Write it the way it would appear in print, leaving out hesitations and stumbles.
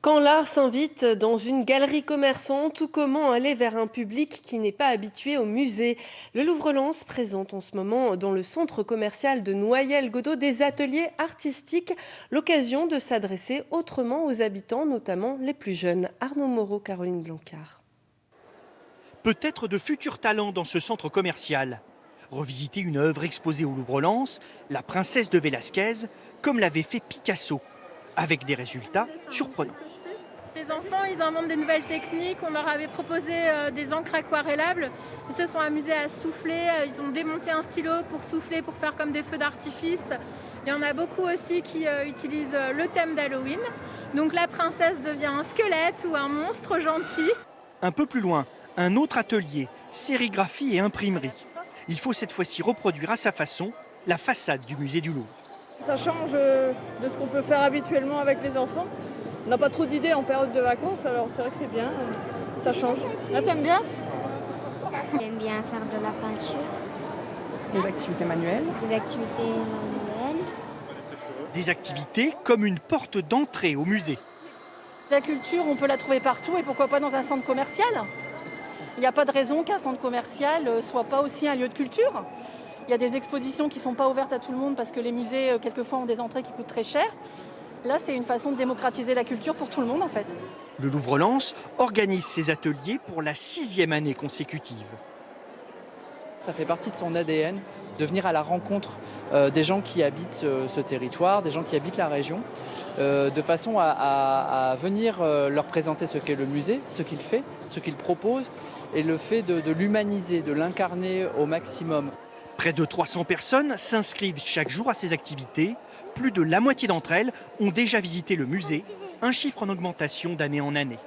Quand l'art s'invite dans une galerie commerçante ou comment aller vers un public qui n'est pas habitué au musée. Le Louvre-Lens présente en ce moment dans le centre commercial de Noyelles-Godault des ateliers artistiques, l'occasion de s'adresser autrement aux habitants, notamment les plus jeunes. Arnaud Moreau, Caroline Blancard. Peut-être de futurs talents dans ce centre commercial. Revisiter une œuvre exposée au Louvre-Lens, La Princesse de Vélasquez, comme l'avait fait Picasso, avec des résultats surprenants. Les enfants, ils inventent des nouvelles techniques. On leur avait proposé des encres aquarellables. Ils se sont amusés à souffler. Ils ont démonté un stylo pour souffler, pour faire comme des feux d'artifice. Il y en a beaucoup aussi qui utilisent le thème d'Halloween. Donc la princesse devient un squelette ou un monstre gentil. Un peu plus loin, un autre atelier, sérigraphie et imprimerie. Il faut cette fois-ci reproduire à sa façon la façade du musée du Louvre. Ça change de ce qu'on peut faire habituellement avec les enfants. On n'a pas trop d'idées en période de vacances, alors c'est vrai que c'est bien, ça change. Là, t'aimes bien? J'aime bien faire de la peinture, Les activités manuelles. des activités manuelles. Des activités comme une porte d'entrée au musée. La culture, on peut la trouver partout et pourquoi pas dans un centre commercial. Il n'y a pas de raison qu'un centre commercial ne soit pas aussi un lieu de culture. Il y a des expositions qui ne sont pas ouvertes à tout le monde parce que les musées, quelquefois, ont des entrées qui coûtent très cher. Là, c'est une façon de démocratiser la culture pour tout le monde, en fait. Le Louvre-Lens organise ses ateliers pour la 6e année consécutive. Ça fait partie de son ADN de venir à la rencontre des gens qui habitent ce territoire, des gens qui habitent la région, de façon à venir leur présenter ce qu'est le musée, ce qu'il fait, ce qu'il propose, et le fait de l'humaniser, de l'incarner au maximum. Près de 300 personnes s'inscrivent chaque jour à ces activités. Plus de la moitié d'entre elles ont déjà visité le musée, un chiffre en augmentation d'année en année.